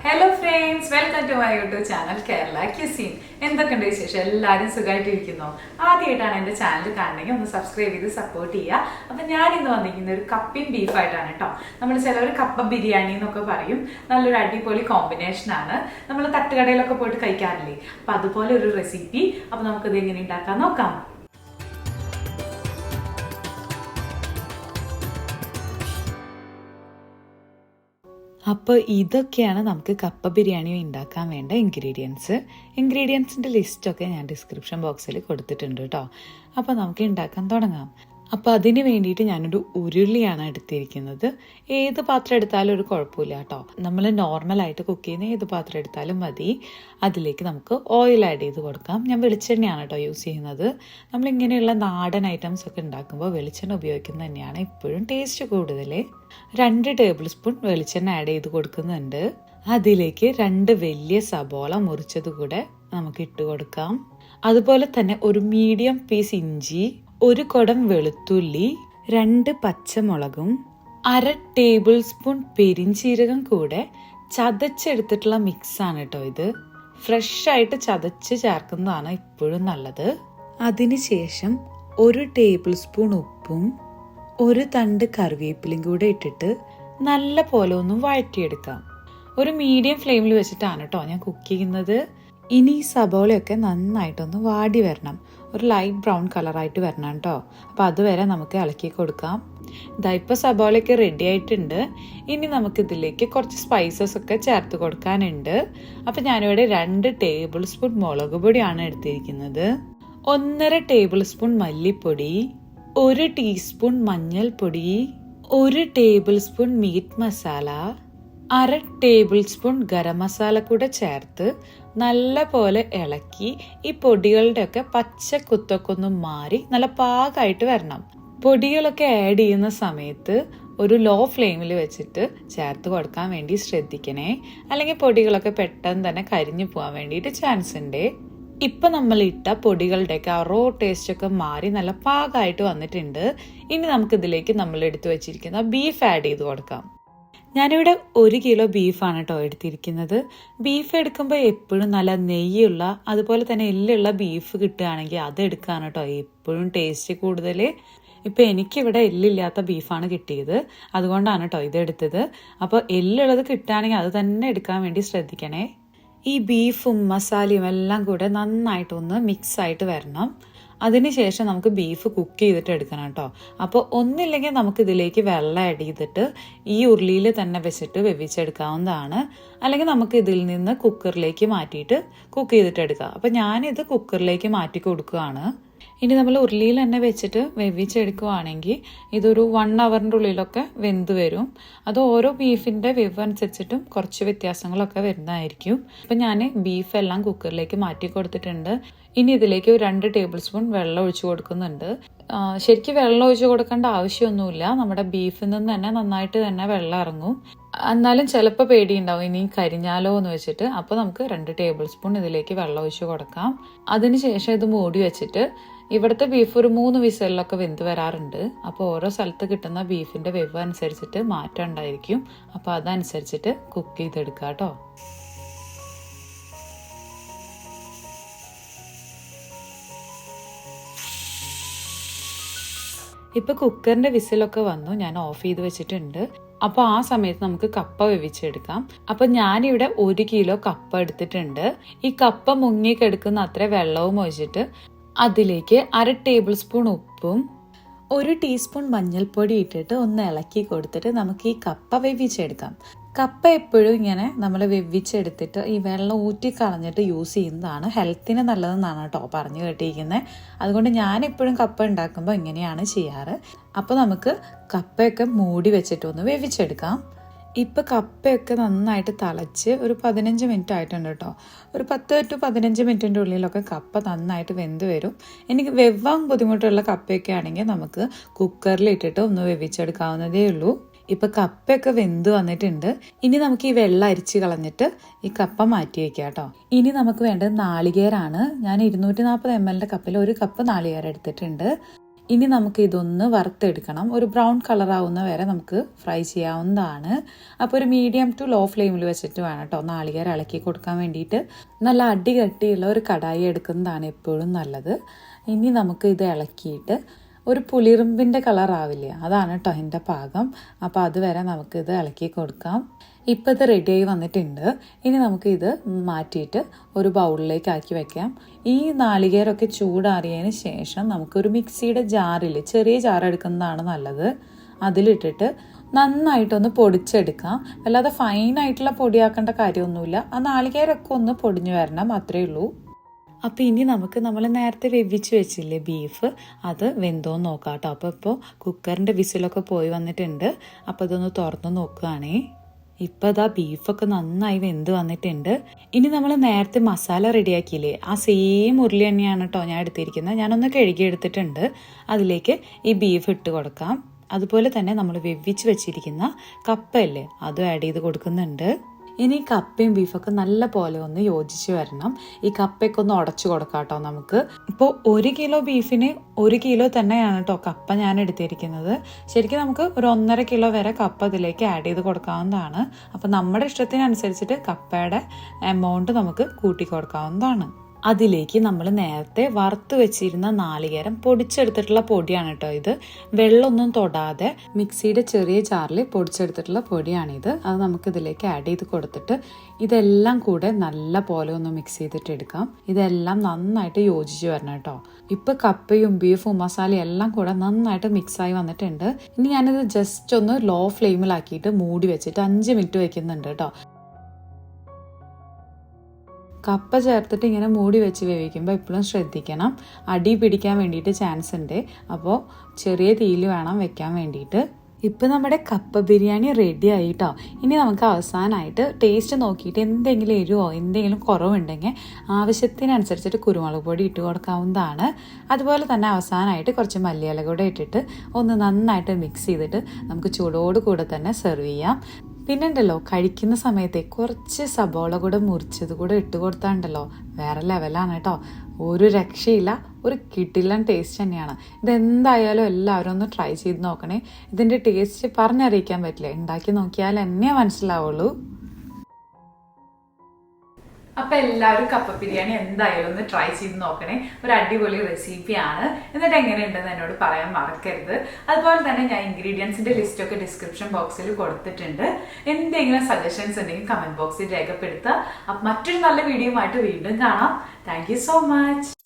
Hello friends, welcome to my YouTube channel Kerala Cuisine. എന്തൊക്കെയുണ്ട് വിശേഷം? എല്ലാവരും സുഖമായിട്ടിരിക്കുന്നോ? ആദ്യമായിട്ടാണ് എൻ്റെ ചാനൽ കാണണമെങ്കിൽ ഒന്ന് സബ്സ്ക്രൈബ് ചെയ്ത് സപ്പോർട്ട് ചെയ്യുക. അപ്പം ഞാൻ ഇന്ന് വന്നിരിക്കുന്ന ഒരു കപ്പയും ബീഫായിട്ടാണ് കേട്ടോ. നമ്മൾ ചിലവർ കപ്പ ബിരിയാണി എന്നൊക്കെ പറയും. നല്ലൊരു അടിപൊളി കോമ്പിനേഷനാണ്. നമ്മൾ തട്ടുകടയിലൊക്കെ പോയിട്ട് കഴിക്കാറില്ലേ? അപ്പം അതുപോലെ ഒരു റെസിപ്പി. അപ്പം നമുക്കിത് എങ്ങനെ ഉണ്ടാക്കാൻ നോക്കാം. അപ്പോൾ ഇതൊക്കെയാണ് നമുക്ക് കപ്പ ബിരിയാണി ഉണ്ടാക്കാൻ വേണ്ട ഇൻഗ്രീഡിയൻസിൻ്റെ ലിസ്റ്റൊക്കെ ഞാൻ ഡിസ്ക്രിപ്ഷൻ ബോക്സിൽ കൊടുത്തിട്ടുണ്ട് കേട്ടോ. അപ്പോൾ നമുക്ക് ഉണ്ടാക്കാൻ തുടങ്ങാം. അപ്പോൾ അതിന് വേണ്ടിയിട്ട് ഞാനൊരു ഉരുളിയാണ് എടുത്തിരിക്കുന്നത്. ഏത് പാത്രം എടുത്താലും ഒരു കുഴപ്പമില്ല കേട്ടോ. നമ്മൾ നോർമലായിട്ട് കുക്ക് ചെയ്യുന്ന ഏത് പാത്രം എടുത്താലും മതി. അതിലേക്ക് നമുക്ക് ഓയിൽ ആഡ് ചെയ്ത് കൊടുക്കാം. ഞാൻ വെളിച്ചെണ്ണയാണ് കേട്ടോ യൂസ് ചെയ്യുന്നത്. നമ്മളിങ്ങനെയുള്ള നാടൻ ഐറ്റംസ് ഒക്കെ ഉണ്ടാക്കുമ്പോൾ വെളിച്ചെണ്ണ ഉപയോഗിക്കുന്നത് തന്നെയാണ് ഇപ്പോഴും ടേസ്റ്റ് കൂടുതൽ. 2 ടേബിൾ സ്പൂൺ വെളിച്ചെണ്ണ ആഡ് ചെയ്ത് കൊടുക്കുന്നുണ്ട്. അതിലേക്ക് 2 വലിയ സബോള മുറിച്ചത് കൂടെ നമുക്ക് ഇട്ട് കൊടുക്കാം. അതുപോലെ തന്നെ ഒരു മീഡിയം പീസ് ഇഞ്ചി, 1 കുടം വെളുത്തുള്ളി, 2 പച്ചമുളകും, 1/2 ടേബിൾ സ്പൂൺ പെരിഞ്ചീരകം കൂടെ ചതച്ചെടുത്തിട്ടുള്ള മിക്സാണ് കേട്ടോ ഇത്. ഫ്രഷ് ആയിട്ട് ചതച്ച് ചേർക്കുന്നതാണ് ഇപ്പോഴും നല്ലത്. അതിനുശേഷം 1 ടേബിൾ സ്പൂൺ ഉപ്പും 1 തണ്ട് കറിവേപ്പിലയും കൂടെ ഇട്ടിട്ട് നല്ല പോലെ ഒന്ന് വഴറ്റിയെടുക്കാം. ഒരു മീഡിയം ഫ്ലെയിമിൽ വെച്ചിട്ടാണ് കേട്ടോ ഞാൻ കുക്ക് ചെയ്യുന്നത്. ഇനി ഈ സബോളയൊക്കെ നന്നായിട്ടൊന്ന് വാടി വരണം. ഒരു ലൈറ്റ് ബ്രൗൺ കളറായിട്ട് വരണം കേട്ടോ. അപ്പോൾ അതുവരെ നമുക്ക് ഇളക്കി കൊടുക്കാം. ഇതാ ഇപ്പോൾ സബോളയൊക്കെ റെഡി ആയിട്ടുണ്ട്. ഇനി നമുക്കിതിലേക്ക് കുറച്ച് സ്പൈസസ് ഒക്കെ ചേർത്ത് കൊടുക്കാനുണ്ട്. അപ്പോൾ ഞാനിവിടെ 2 ടേബിൾ സ്പൂൺ മുളക് പൊടിയാണ് എടുത്തിരിക്കുന്നത്, 1/2 ടേബിൾ സ്പൂൺ മല്ലിപ്പൊടി, 1 ടീസ്പൂൺ മഞ്ഞൾപ്പൊടി, 1 tablespoon meat masala, 1/2 tablespoon garam masala കൂടെ ചേർത്ത് നല്ല പോലെ ഇളക്കി ഈ പൊടികളുടെയൊക്കെ പച്ച കുത്തൊക്കെ ഒന്ന് മാറി നല്ല പാകമായിട്ട് വരണം. പൊടികളൊക്കെ ആഡ് ചെയ്യുന്ന സമയത്ത് ഒരു ലോ ഫ്ലെയിമിൽ വെച്ചിട്ട് ചേർത്ത് കൊടുക്കാൻ വേണ്ടി ശ്രദ്ധിക്കണേ. അല്ലെങ്കിൽ പൊടികളൊക്കെ പെട്ടെന്ന് തന്നെ കരിഞ്ഞു പോകാൻ വേണ്ടിയിട്ട് ചാൻസ് ഉണ്ട്. ഇപ്പം നമ്മൾ ഇട്ട പൊടികളുടെയൊക്കെ ആ റോ ടേസ്റ്റ് ഒക്കെ മാറി നല്ല പാകമായിട്ട് വന്നിട്ടുണ്ട്. ഇനി നമുക്കിതിലേക്ക് നമ്മൾ എടുത്തു വെച്ചിരിക്കുന്ന ബീഫ് ആഡ് ചെയ്ത് കൊടുക്കാം. ഞാനിവിടെ 1 കിലോ ബീഫാണ് കേട്ടോ എടുത്തിരിക്കുന്നത്. ബീഫ് എടുക്കുമ്പോൾ എപ്പോഴും നല്ല നെയ്യുള്ള അതുപോലെ തന്നെ എല്ലുള്ള ബീഫ് കിട്ടുകയാണെങ്കിൽ അത് എടുക്കുകയാണ് കേട്ടോ എപ്പോഴും ടേസ്റ്റ് കൂടുതൽ. ഇപ്പം എനിക്കിവിടെ എല്ലില്ലാത്ത ബീഫാണ് കിട്ടിയത്, അതുകൊണ്ടാണ് കേട്ടോ ഇതെടുത്തത്. അപ്പോൾ എല്ലുള്ളത് കിട്ടുകയാണെങ്കിൽ അത് തന്നെ എടുക്കാൻ വേണ്ടി ശ്രദ്ധിക്കണേ. ഈ ബീഫും മസാലയും എല്ലാം കൂടെ നന്നായിട്ടൊന്ന് മിക്സായിട്ട് വരണം. അതിനുശേഷം നമുക്ക് ബീഫ് കുക്ക് ചെയ്തിട്ട് എടുക്കണം കേട്ടോ. അപ്പോൾ ഒന്നില്ലെങ്കിൽ നമുക്ക് ഇതിലേക്ക് വെള്ളം ആഡ് ചെയ്തിട്ട് ഈ ഉരുളിയിൽ തന്നെ വെച്ചിട്ട് വേവിച്ചെടുക്കാവുന്നതാണ്. അല്ലെങ്കിൽ നമുക്ക് ഇതിൽ നിന്ന് കുക്കറിലേക്ക് മാറ്റിയിട്ട് കുക്ക് ചെയ്തിട്ട് എടുക്കാം. അപ്പോൾ ഞാനിത് കുക്കറിലേക്ക് മാറ്റി കൊടുക്കുകയാണ്. ഇനി നമ്മൾ ഉരുളിയിൽ തന്നെ വെച്ചിട്ട് വേവിച്ചെടുക്കുകയാണെങ്കിൽ ഇതൊരു 1 അവറിൻ്റെ ഉള്ളിലൊക്കെ വെന്ത് വരും. അത് ഓരോ ബീഫിൻ്റെ വേവ് അനുസരിച്ചിട്ടും കുറച്ച് വ്യത്യാസങ്ങളൊക്കെ വരുന്നതായിരിക്കും. അപ്പം ഞാൻ ബീഫെല്ലാം കുക്കറിലേക്ക് മാറ്റി കൊടുത്തിട്ടുണ്ട്. ഇനി ഇതിലേക്ക് ഒരു 2 ടേബിൾ സ്പൂൺ വെള്ളം ഒഴിച്ചു കൊടുക്കുന്നുണ്ട്. ശരിക്കും വെള്ളം ഒഴിച്ചു കൊടുക്കേണ്ട ആവശ്യമൊന്നുമില്ല. നമ്മുടെ ബീഫിൽ നിന്ന് തന്നെ നന്നായിട്ട് തന്നെ വെള്ളം ഇറങ്ങും. എന്നാലും ചിലപ്പോൾ പേടിയുണ്ടാവും ഇനി കരിഞ്ഞാലോ എന്ന് വെച്ചിട്ട്. അപ്പോൾ നമുക്ക് 2 ടേബിൾ സ്പൂൺ ഇതിലേക്ക് വെള്ളം ഒഴിച്ചു കൊടുക്കാം. അതിനുശേഷം ഇത് മൂടി വെച്ചിട്ട് ഇവിടുത്തെ ബീഫ് ഒരു 3 വിസലിലൊക്കെ വെന്ത് വരാറുണ്ട്. അപ്പോൾ ഓരോ സ്ഥലത്ത് കിട്ടുന്ന ബീഫിൻ്റെ വെവ് അനുസരിച്ചിട്ട് മാറ്റം ഉണ്ടായിരിക്കും. അപ്പോൾ അതനുസരിച്ചിട്ട് കുക്ക് ചെയ്തെടുക്കുക കേട്ടോ. ഇപ്പോൾ കുക്കറിൻ്റെ വിസിലൊക്കെ വന്നു, ഞാൻ ഓഫ് ചെയ്ത് വെച്ചിട്ടുണ്ട്. അപ്പോൾ ആ സമയത്ത് നമുക്ക് കപ്പ വേവിച്ചെടുക്കാം. അപ്പോൾ ഞാനിവിടെ 1 കിലോ കപ്പ എടുത്തിട്ടുണ്ട്. ഈ കപ്പ മുങ്ങിക്കെടുക്കുന്ന അത്ര വെള്ളവും ഒഴിച്ചിട്ട് അതിലേക്ക് 1/2 ടേബിൾ സ്പൂൺ ഉപ്പും 1 ടീസ്പൂൺ മഞ്ഞൾപ്പൊടി ഇട്ടിട്ട് ഒന്ന് ഇളക്കി കൊടുത്തിട്ട് നമുക്ക് ഈ കപ്പ വേവിച്ചെടുക്കാം. കപ്പ എപ്പോഴും ഇങ്ങനെ നമ്മൾ വേവിച്ചെടുത്തിട്ട് ഈ വെള്ളം ഊറ്റിക്കളഞ്ഞിട്ട് യൂസ് ചെയ്യുന്നതാണ് ഹെൽത്തിന് നല്ലതെന്നാണ് കേട്ടോ പറഞ്ഞു കേട്ടിരിക്കുന്നത്. അതുകൊണ്ട് ഞാനെപ്പോഴും കപ്പ ഉണ്ടാക്കുമ്പോൾ ഇങ്ങനെയാണ് ചെയ്യാറ്. അപ്പോൾ നമുക്ക് കപ്പയൊക്കെ മൂടി വെച്ചിട്ടൊന്ന് വേവിച്ചെടുക്കാം. ഇപ്പം കപ്പയൊക്കെ നന്നായിട്ട് തിളച്ച് ഒരു 15 മിനിറ്റ് ആയിട്ടുണ്ട് കേട്ടോ. ഒരു 10 to 15 മിനിറ്റിൻ്റെ ഉള്ളിലൊക്കെ കപ്പ നന്നായിട്ട് വെന്ത് വരും. എനിക്ക് വെവ്വാൻ ബുദ്ധിമുട്ടുള്ള കപ്പയൊക്കെ ആണെങ്കിൽ നമുക്ക് കുക്കറിൽ ഇട്ടിട്ട് ഒന്ന് വേവിച്ചെടുക്കാവുന്നതേ ഉള്ളൂ. ഇപ്പം കപ്പയൊക്കെ വെന്ത് വന്നിട്ടുണ്ട്. ഇനി നമുക്ക് ഈ വെള്ളം അരിച്ച് കളഞ്ഞിട്ട് ഈ കപ്പ മാറ്റി വയ്ക്കാം കേട്ടോ. ഇനി നമുക്ക് വേണ്ടത് നാളികേരാണ്. ഞാൻ 240 ml കപ്പിൽ 1 കപ്പ് നാളികേരം എടുത്തിട്ടുണ്ട്. ഇനി നമുക്ക് ഇതൊന്ന് വറുത്തെടുക്കണം. ഒരു ബ്രൗൺ കളർ ആവുന്ന വരെ നമുക്ക് ഫ്രൈ ചെയ്യാവുന്നതാണ്. അപ്പോൾ ഒരു മീഡിയം ടു ലോ ഫ്ലെയിമിൽ വെച്ചിട്ട് വേണം കേട്ടോ നാളികേരം ഇളക്കി കൊടുക്കാൻ വേണ്ടിയിട്ട്. നല്ല അടികട്ടിയുള്ള ഒരു കടായി എടുക്കുന്നതാണ് എപ്പോഴും നല്ലത്. ഇനി നമുക്ക് ഇത് ഇളക്കിയിട്ട് ഒരു പുളിറുമ്പിൻ്റെ കളർ ആവില്ലേ, അതാണ് കേട്ടോ എൻ്റെ പാകം. അപ്പോൾ അതുവരെ നമുക്കിത് ഇളക്കി കൊടുക്കാം. ഇപ്പോൾ ഇത് റെഡിയായി വന്നിട്ടുണ്ട്. ഇനി നമുക്ക് ഇത് മാറ്റിയിട്ട് ഒരു ബൗളിലേക്ക് ആക്കി വെക്കാം. ഈ നാളികേരമൊക്കെ ചൂടാറിയതിന് ശേഷം നമുക്കൊരു മിക്സിയുടെ ജാറിൽ, ചെറിയ ജാർ എടുക്കുന്നതാണ് നല്ലത്, അതിലിട്ടിട്ട് നന്നായിട്ടൊന്ന് പൊടിച്ചെടുക്കാം. അല്ലാതെ ഫൈനായിട്ടുള്ള പൊടിയാക്കേണ്ട കാര്യമൊന്നുമില്ല. ആ നാളികേരമൊക്കെ ഒന്ന് പൊടിഞ്ഞു വരണം, അത്രയേ ഉള്ളൂ. അപ്പോൾ ഇനി നമ്മൾ നേരത്തെ വെവിച്ച് വെച്ചില്ലേ ബീഫ്, അത് വെന്തോന്ന് നോക്കാം കേട്ടോ. അപ്പോൾ കുക്കറിൻ്റെ വിസിലൊക്കെ പോയി വന്നിട്ടുണ്ട്. അപ്പോൾ ഇതൊന്ന് തുറന്ന് നോക്കുകയാണേ. ഇപ്പോൾ ഇതാ ബീഫൊക്കെ നന്നായി വെന്ത് വന്നിട്ടുണ്ട്. ഇനി നമ്മൾ നേരത്തെ മസാല റെഡിയാക്കിയില്ലേ, ആ സെയിം ഉരുളി തന്നെയാണ് കേട്ടോ ഞാൻ എടുത്തിരിക്കുന്നത്. ഞാനൊന്ന് കഴുകിയെടുത്തിട്ടുണ്ട്. അതിലേക്ക് ഈ ബീഫ് ഇട്ട് കൊടുക്കാം. അതുപോലെ തന്നെ നമ്മൾ വെവിച്ച് വെച്ചിരിക്കുന്ന കപ്പയല്ലേ, അതും ആഡ് ചെയ്ത് കൊടുക്കുന്നുണ്ട്. ഇനി കപ്പയും ബീഫൊക്കെ നല്ല പോലെ ഒന്ന് യോജിച്ച് വരണം. ഈ കപ്പയൊക്കെ ഒന്ന് ഉടച്ചു കൊടുക്കാം കേട്ടോ നമുക്ക്. ഇപ്പോൾ 1 കിലോ ബീഫിന് 1 കിലോ തന്നെയാണ് കേട്ടോ കപ്പ ഞാൻ എടുത്തിരിക്കുന്നത്. ശരിക്കും നമുക്ക് ഒരു 1.5 കിലോ വരെ കപ്പ ഇതിലേക്ക് ആഡ് ചെയ്ത് കൊടുക്കാവുന്നതാണ്. അപ്പോൾ നമ്മുടെ ഇഷ്ടത്തിനനുസരിച്ചിട്ട് കപ്പയുടെ എമൗണ്ട് നമുക്ക് കൂട്ടി കൊടുക്കാവുന്നതാണ്. അതിലേക്ക് നമ്മൾ നേരത്തെ വറുത്ത് വെച്ചിരുന്ന നാളികേരം പൊടിച്ചെടുത്തിട്ടുള്ള പൊടിയാണ് കേട്ടോ ഇത്. വെള്ളമൊന്നും തൊടാതെ മിക്സിയുടെ ചെറിയ ജാറിൽ പൊടിച്ചെടുത്തിട്ടുള്ള പൊടിയാണിത്. അത് നമുക്ക് ഇതിലേക്ക് ആഡ് ചെയ്ത് കൊടുത്തിട്ട് ഇതെല്ലാം കൂടെ നല്ല പോലെ ഒന്ന് മിക്സ് ചെയ്തിട്ട് എടുക്കാം. ഇതെല്ലാം നന്നായിട്ട് യോജിച്ച് വരണം കേട്ടോ. ഇപ്പം കപ്പയും ബീഫും മസാലയും എല്ലാം കൂടെ നന്നായിട്ട് മിക്സായി വന്നിട്ടുണ്ട്. ഇനി ഞാനിത് ജസ്റ്റ് ഒന്ന് ലോ ഫ്ലെയിമിലാക്കിയിട്ട് മൂടി വെച്ചിട്ട് 5 മിനിറ്റ് വെക്കുന്നുണ്ട് കേട്ടോ. കപ്പ ചേർത്തിട്ട് ഇങ്ങനെ മൂടി വെച്ച് വേവിക്കുമ്പോൾ എപ്പോഴും ശ്രദ്ധിക്കണം, അടി പിടിക്കാൻ വേണ്ടിയിട്ട് ചാൻസ് ഉണ്ട്. അപ്പോൾ ചെറിയ തീയിൽ വേണം വെക്കാൻ വേണ്ടിയിട്ട്. ഇപ്പം നമ്മുടെ കപ്പ ബിരിയാണി റെഡി ആയിട്ടോ. ഇനി നമുക്ക് അവസാനമായിട്ട് ടേസ്റ്റ് നോക്കിയിട്ട് എന്തെങ്കിലും എരിവോ എന്തെങ്കിലും കുറവുണ്ടെങ്കിൽ ആവശ്യത്തിനനുസരിച്ചിട്ട് കുരുമുളക് പൊടി ഇട്ട് കൊടുക്കാവുന്നതാണ്. അതുപോലെ തന്നെ അവസാനമായിട്ട് കുറച്ച് മല്ലിയില കൂടെ ഇട്ടിട്ട് ഒന്ന് നന്നായിട്ട് മിക്സ് ചെയ്തിട്ട് നമുക്ക് ചൂടോട് കൂടെ തന്നെ സെർവ് ചെയ്യാം. പിന്നെ ഉണ്ടല്ലോ, കഴിക്കുന്ന സമയത്തെ കുറച്ച് സബോള കൂടെ മുറിച്ചത് കൂടെ ഇട്ട് കൊടുത്താണ്ടല്ലോ വേറെ ലെവലാണ് കേട്ടോ. ഒരു രക്ഷയില്ല, ഒരു കിടിലൻ ടേസ്റ്റ് തന്നെയാണ്. ഇതെന്തായാലും എല്ലാവരും ഒന്ന് ട്രൈ ചെയ്ത് നോക്കണേ. ഇതിൻ്റെ ടേസ്റ്റ് പറഞ്ഞറിയിക്കാൻ പറ്റില്ല, ഉണ്ടാക്കി നോക്കിയാൽ എന്നെ മനസ്സിലാവുള്ളൂ. അപ്പൊ എല്ലാവരും കപ്പ ബിരിയാണി എന്തായാലും ഒന്ന് ട്രൈ ചെയ്ത് നോക്കണേ. ഒരു അടിപൊളി റെസിപ്പിയാണ്. എന്നിട്ട് എങ്ങനെയുണ്ടെന്ന് എന്നോട് പറയാൻ മറക്കരുത്. അതുപോലെ തന്നെ ഞാൻ ഇൻഗ്രീഡിയൻസിന്റെ ലിസ്റ്റ് ഒക്കെ ഡിസ്ക്രിപ്ഷൻ ബോക്സിൽ കൊടുത്തിട്ടുണ്ട്. എന്തെങ്കിലും സജഷൻസ് ഉണ്ടെങ്കിൽ കമന്റ് ബോക്സിൽ രേഖപ്പെടുത്തുക. അപ്പൊ മറ്റൊരു നല്ല വീഡിയോ ആയിട്ട് വീണ്ടും കാണാം. Thank you so much.